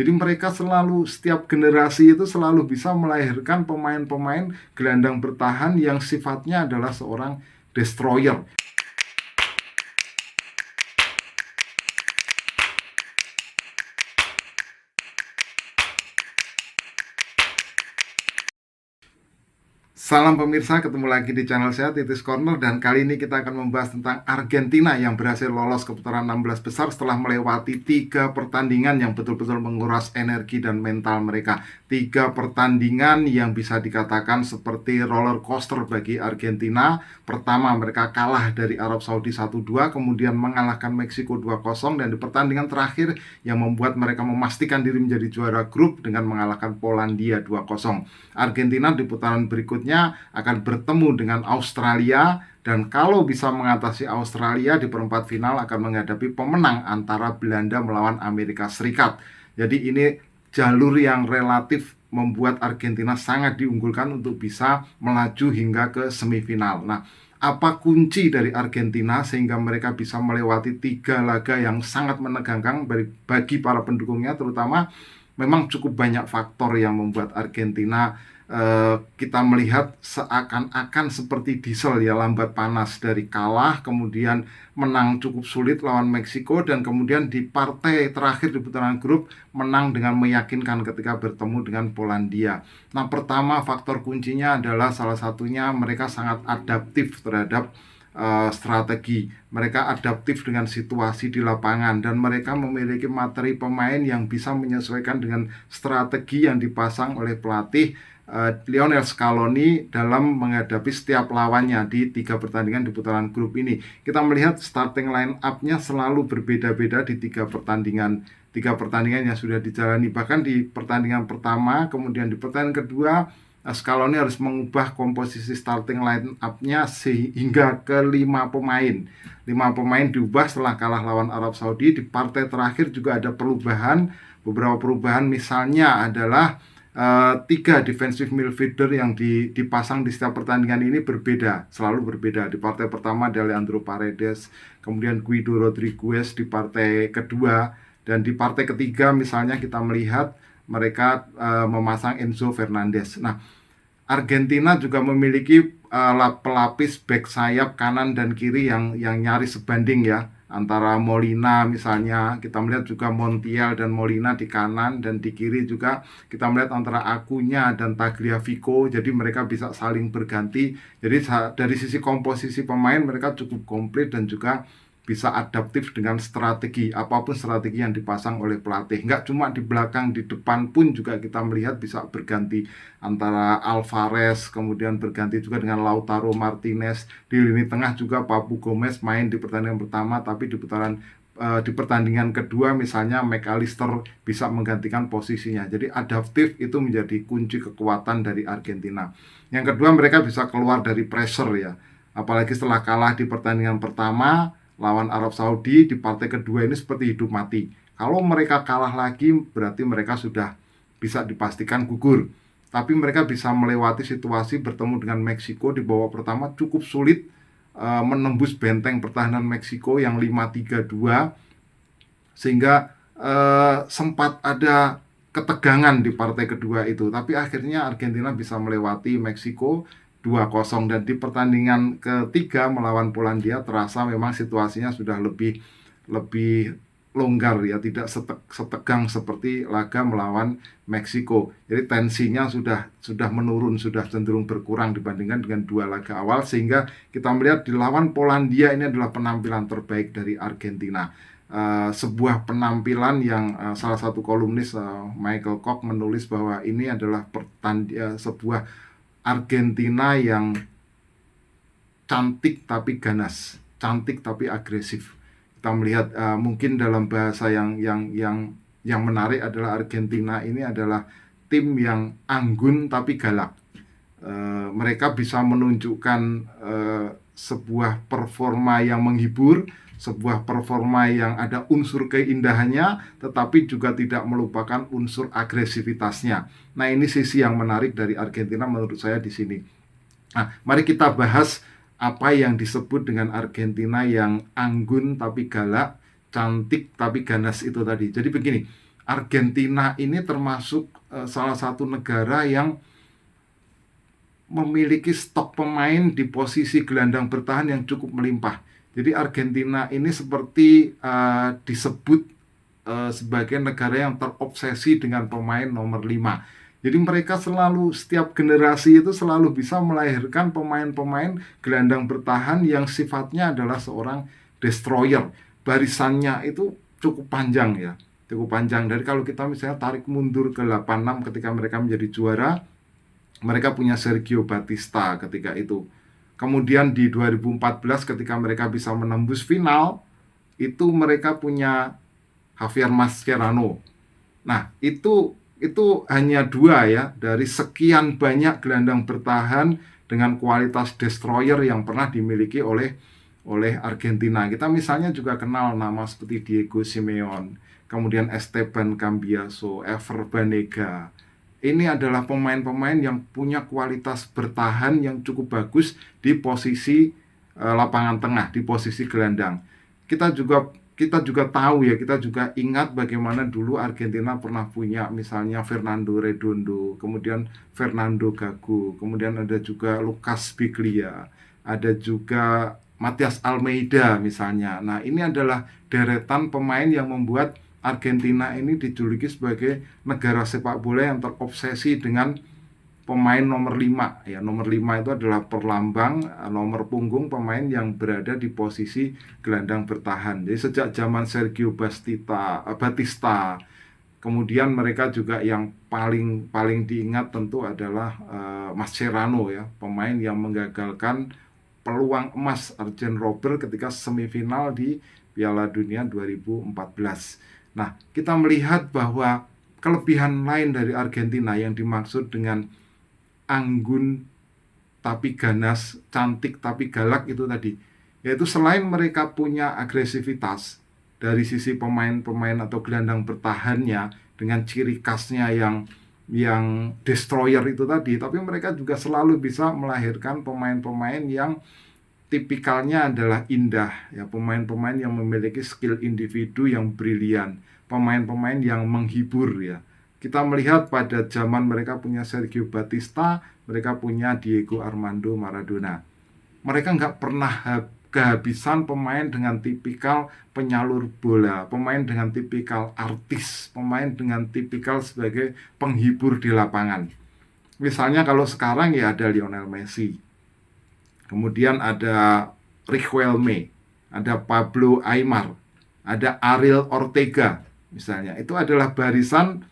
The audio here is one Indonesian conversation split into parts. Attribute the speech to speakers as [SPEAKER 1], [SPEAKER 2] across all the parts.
[SPEAKER 1] Jadi mereka selalu, setiap generasi itu selalu bisa melahirkan pemain-pemain gelandang bertahan yang sifatnya adalah seorang destroyer. Salam pemirsa, ketemu lagi di channel saya Titis Corner, dan kali ini kita akan membahas tentang Argentina yang berhasil lolos ke putaran 16 besar setelah melewati 3 pertandingan yang betul-betul menguras energi dan mental mereka. 3 pertandingan yang bisa dikatakan seperti roller coaster bagi Argentina. Pertama, mereka kalah dari Arab Saudi 1-2, kemudian mengalahkan Meksiko 2-0, dan di pertandingan terakhir yang membuat mereka memastikan diri menjadi juara grup dengan mengalahkan Polandia 2-0. Argentina di putaran berikutnya akan bertemu dengan Australia, dan kalau bisa mengatasi Australia di perempat final akan menghadapi pemenang antara Belanda melawan Amerika Serikat. Jadi ini jalur yang relatif membuat Argentina sangat diunggulkan untuk bisa melaju hingga ke semifinal. Nah, apa kunci dari Argentina sehingga mereka bisa melewati 3 laga yang sangat menegangkan bagi para pendukungnya, terutama memang cukup banyak faktor yang membuat Argentina, kita melihat seakan-akan seperti diesel ya, lambat panas, dari kalah kemudian menang cukup sulit lawan Meksiko, dan kemudian di partai terakhir di putaran grup menang dengan meyakinkan ketika bertemu dengan Polandia. Nah, pertama, faktor kuncinya adalah salah satunya mereka sangat adaptif terhadap strategi. Mereka adaptif dengan situasi di lapangan, dan mereka memiliki materi pemain yang bisa menyesuaikan dengan strategi yang dipasang oleh pelatih Lionel Scaloni dalam menghadapi setiap lawannya di 3 pertandingan di putaran grup ini. Kita melihat starting line up-nya selalu berbeda-beda di 3 pertandingan yang sudah dijalani. Bahkan di pertandingan pertama, kemudian di pertandingan kedua, Scaloni harus mengubah komposisi starting line up-nya sehingga ke 5 pemain. 5 pemain diubah setelah kalah lawan Arab Saudi. Di partai terakhir juga ada perubahan, beberapa perubahan, misalnya adalah 3 defensive midfielder yang dipasang di setiap pertandingan ini berbeda, selalu berbeda. Di partai pertama ada Leandro Paredes, kemudian Guido Rodriguez di partai kedua, dan di partai ketiga misalnya kita melihat mereka memasang Enzo Fernandez. Nah, Argentina juga memiliki pelapis back sayap kanan dan kiri yang nyaris sebanding ya, antara Molina misalnya. Kita melihat juga Montiel dan Molina di kanan, dan di kiri juga kita melihat antara Acuña dan Tagliafico. Jadi mereka bisa saling berganti. Jadi dari sisi komposisi pemain mereka cukup komplit dan juga bisa adaptif dengan strategi, apapun strategi yang dipasang oleh pelatih. Nggak cuma di belakang, di depan pun juga kita melihat bisa berganti antara Alvarez, kemudian berganti juga dengan Lautaro Martinez. Di lini tengah juga Papu Gomez main di pertandingan pertama, tapi di pertandingan kedua misalnya McAllister bisa menggantikan posisinya. Jadi adaptif itu menjadi kunci kekuatan dari Argentina. Yang kedua, mereka bisa keluar dari pressure ya, apalagi setelah kalah di pertandingan pertama lawan Arab Saudi. Di partai kedua ini seperti hidup mati. Kalau mereka kalah lagi berarti mereka sudah bisa dipastikan gugur. Tapi mereka bisa melewati situasi bertemu dengan Meksiko di babak pertama cukup sulit, menembus benteng pertahanan Meksiko yang 5-3-2, sehingga sempat ada ketegangan di partai kedua itu. Tapi akhirnya Argentina bisa melewati Meksiko 2-0, dan di pertandingan ketiga melawan Polandia terasa memang situasinya sudah lebih longgar ya, tidak setegang seperti laga melawan Meksiko. Jadi tensinya sudah menurun, sudah cenderung berkurang dibandingkan dengan 2 laga awal, sehingga kita melihat di lawan Polandia ini adalah penampilan terbaik dari Argentina. Sebuah penampilan yang salah satu kolumnis Michael Koch menulis bahwa ini adalah sebuah Argentina yang cantik tapi ganas, cantik tapi agresif. Kita melihat mungkin dalam bahasa yang menarik adalah Argentina ini adalah tim yang anggun tapi galak. Mereka bisa menunjukkan sebuah performa yang menghibur, sebuah performa yang ada unsur keindahannya, tetapi juga tidak melupakan unsur agresivitasnya. Nah, ini sisi yang menarik dari Argentina menurut saya di sini. Nah, mari kita bahas apa yang disebut dengan Argentina yang anggun tapi galak, cantik tapi ganas itu tadi. Jadi begini, Argentina ini termasuk salah satu negara yang memiliki stok pemain di posisi gelandang bertahan yang cukup melimpah. Jadi Argentina ini seperti disebut sebagai negara yang terobsesi dengan pemain nomor 5. Jadi mereka selalu, setiap generasi itu selalu bisa melahirkan pemain-pemain gelandang bertahan yang sifatnya adalah seorang destroyer. Barisannya itu cukup panjang ya, cukup panjang. Dari kalau kita misalnya tarik mundur ke 86 ketika mereka menjadi juara, mereka punya Sergio Batista ketika itu. Kemudian di 2014 ketika mereka bisa menembus final, itu mereka punya Javier Mascherano. Nah, itu hanya 2 ya dari sekian banyak gelandang bertahan dengan kualitas destroyer yang pernah dimiliki oleh Argentina. Kita misalnya juga kenal nama seperti Diego Simeone, kemudian Esteban Cambiaso, Ever Banega. Ini adalah pemain-pemain yang punya kualitas bertahan yang cukup bagus di posisi lapangan tengah, di posisi gelandang. Kita juga tahu ya, kita juga ingat bagaimana dulu Argentina pernah punya misalnya Fernando Redondo, kemudian Fernando Gago, kemudian ada juga Lucas Biglia, ada juga Matias Almeida misalnya. Nah, ini adalah deretan pemain yang membuat Argentina ini dijuluki sebagai negara sepak bola yang terobsesi dengan pemain nomor 5 ya. Nomor 5 itu adalah perlambang nomor punggung pemain yang berada di posisi gelandang bertahan. Jadi sejak zaman Sergio Batista, kemudian mereka juga yang paling diingat tentu adalah Mascherano ya, pemain yang menggagalkan peluang emas Arjen Robben ketika semifinal di Piala Dunia 2014. Nah, kita melihat bahwa kelebihan lain dari Argentina yang dimaksud dengan anggun tapi ganas, cantik tapi galak itu tadi, yaitu selain mereka punya agresivitas dari sisi pemain-pemain atau gelandang bertahannya dengan ciri khasnya yang destroyer itu tadi, tapi mereka juga selalu bisa melahirkan pemain-pemain yang tipikalnya adalah indah ya, pemain-pemain yang memiliki skill individu yang brilian, pemain-pemain yang menghibur ya. Kita melihat pada zaman mereka punya Sergio Batista, mereka punya Diego Armando Maradona. Mereka nggak pernah kehabisan pemain dengan tipikal penyalur bola, pemain dengan tipikal artis, pemain dengan tipikal sebagai penghibur di lapangan. Misalnya kalau sekarang ya ada Lionel Messi, kemudian ada Riquelme, ada Pablo Aimar, ada Ariel Ortega misalnya. Itu adalah barisan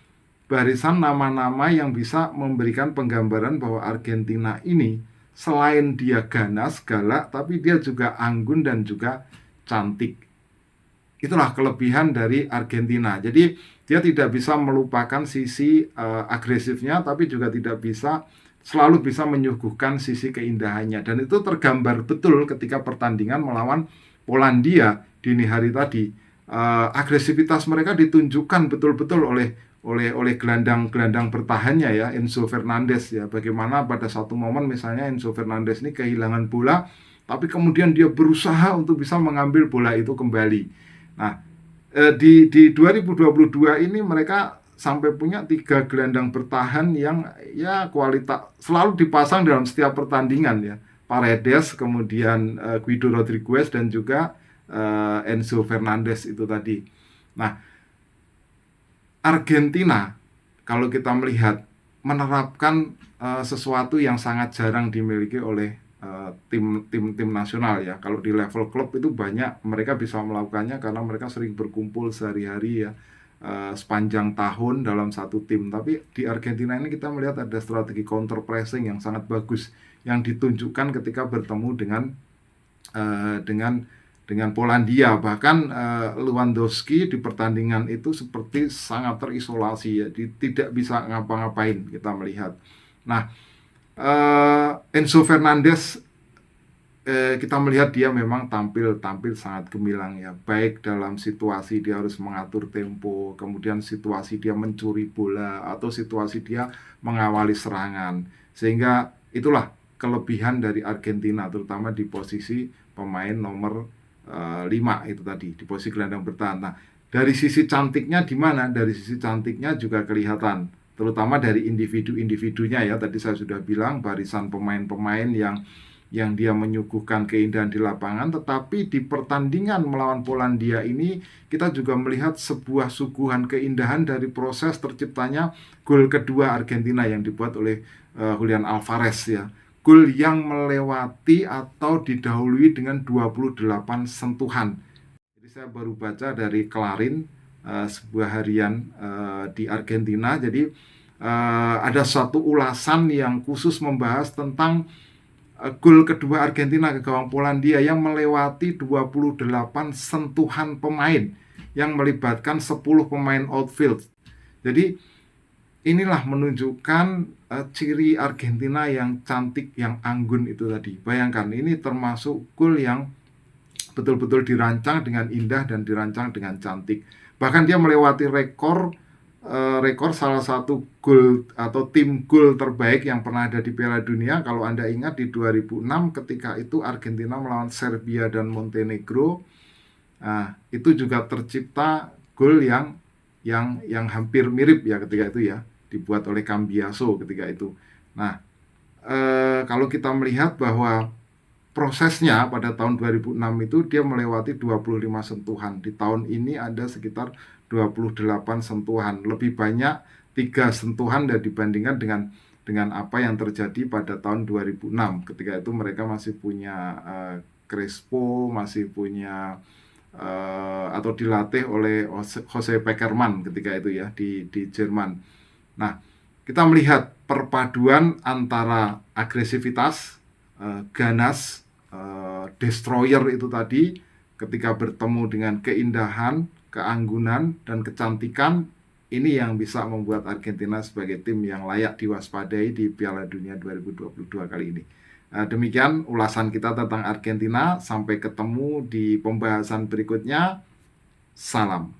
[SPEAKER 1] nama-nama yang bisa memberikan penggambaran bahwa Argentina ini selain dia ganas, galak, tapi dia juga anggun dan juga cantik. Itulah kelebihan dari Argentina. Jadi dia tidak bisa melupakan sisi agresifnya, tapi juga tidak bisa selalu bisa menyuguhkan sisi keindahannya. Dan itu tergambar betul ketika pertandingan melawan Polandia dini hari tadi. Agresivitas mereka ditunjukkan betul-betul oleh gelandang bertahannya ya, Enzo Fernandez ya. Bagaimana pada satu momen misalnya Enzo Fernandez ini kehilangan bola, tapi kemudian dia berusaha untuk bisa mengambil bola itu kembali. Nah, di 2022 ini mereka sampai punya 3 gelandang bertahan yang ya kualitas selalu dipasang dalam setiap pertandingan ya. Paredes, kemudian Guido Rodriguez dan juga Enzo Fernandez itu tadi. Nah, Argentina kalau kita melihat menerapkan sesuatu yang sangat jarang dimiliki oleh tim nasional ya. Kalau di level klub itu banyak mereka bisa melakukannya karena mereka sering berkumpul sehari-hari ya, sepanjang tahun dalam satu tim. Tapi di Argentina ini kita melihat ada strategi counter pressing yang sangat bagus yang ditunjukkan ketika bertemu dengan Polandia. Bahkan Lewandowski di pertandingan itu seperti sangat terisolasi ya, tidak bisa ngapa-ngapain kita melihat. Nah, Enzo Fernandez kita melihat dia memang tampil sangat gemilang ya, baik dalam situasi dia harus mengatur tempo, kemudian situasi dia mencuri bola atau situasi dia mengawali serangan. Sehingga itulah kelebihan dari Argentina terutama di posisi pemain nomor 5 itu tadi, di posisi gelandang bertahan. Nah, Dari sisi cantiknya di mana? Dari sisi cantiknya juga kelihatan, terutama dari individu-individunya ya. Tadi saya sudah bilang barisan pemain-pemain yang dia menyuguhkan keindahan di lapangan, tetapi di pertandingan melawan Polandia ini kita juga melihat sebuah suguhan keindahan dari proses terciptanya gol kedua Argentina yang dibuat oleh Julian Alvarez ya. Gol yang melewati atau didahului dengan 28 sentuhan. Jadi saya baru baca dari Clarin, sebuah harian di Argentina. Jadi ada suatu ulasan yang khusus membahas tentang gol kedua Argentina ke gawang Polandia yang melewati 28 sentuhan pemain yang melibatkan 10 pemain outfield. Jadi inilah menunjukkan ciri Argentina yang cantik, yang anggun itu tadi. Bayangkan, ini termasuk gol yang betul-betul dirancang dengan indah dan dirancang dengan cantik. Bahkan dia melewati rekor salah satu gol atau tim gol terbaik yang pernah ada di Piala Dunia. Kalau Anda ingat di 2006 ketika itu Argentina melawan Serbia dan Montenegro, itu juga tercipta gol yang hampir mirip ya ketika itu ya, dibuat oleh Cambiaso ketika itu. Nah, kalau kita melihat bahwa prosesnya pada tahun 2006 itu dia melewati 25 sentuhan. Di tahun ini ada sekitar 28 sentuhan. Lebih banyak 3 sentuhan dan dibandingkan dengan apa yang terjadi pada tahun 2006. Ketika itu mereka masih punya Crespo, masih punya atau dilatih oleh Jose Pekerman ketika itu ya di Jerman. Nah, kita melihat perpaduan antara agresivitas, ganas, destroyer itu tadi ketika bertemu dengan keindahan, keanggunan, dan kecantikan. Ini yang bisa membuat Argentina sebagai tim yang layak diwaspadai di Piala Dunia 2022 kali ini. Demikian ulasan kita tentang Argentina. Sampai ketemu di pembahasan berikutnya. Salam.